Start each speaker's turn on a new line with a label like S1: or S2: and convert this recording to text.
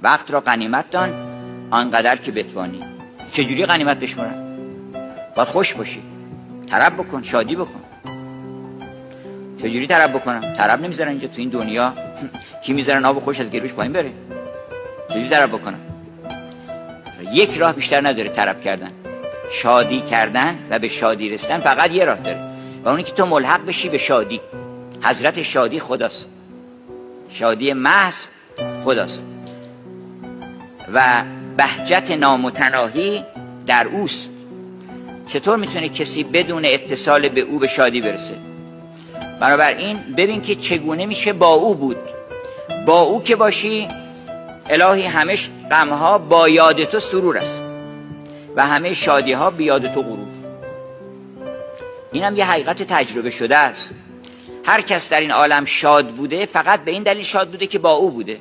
S1: وقت را غنیمت دان آنقدر که بتوانی. چجوری غنیمت بشمارن؟ باید خوش باشی، طرب بکن، شادی بکن. چجوری طرب بکنم؟ طرب نمیذارن اینجا تو این دنیا. کی میذارن آب خوش از گلوش پایین بره؟ چجوری طرب بکنم؟ یک راه بیشتر نداره طرب کردن. شادی کردن و به شادی رسیدن فقط یه راه داره، و اونی که تو ملحق بشی به شادی. حضرت شادی خداست، شادی محض خداست و بهجت نامتناهی در اوست. چطور میتونه کسی بدون اتصال به او به شادی برسه؟ بنابراین ببین که چگونه میشه با او بود. با او که باشی الهی همه غمها با یاد تو سرور است و همه شادی ها بی یاد تو غرور. اینم یه حقیقت تجربه شده است. هر کس در این عالم شاد بوده فقط به این دلیل شاد بوده که با او بوده.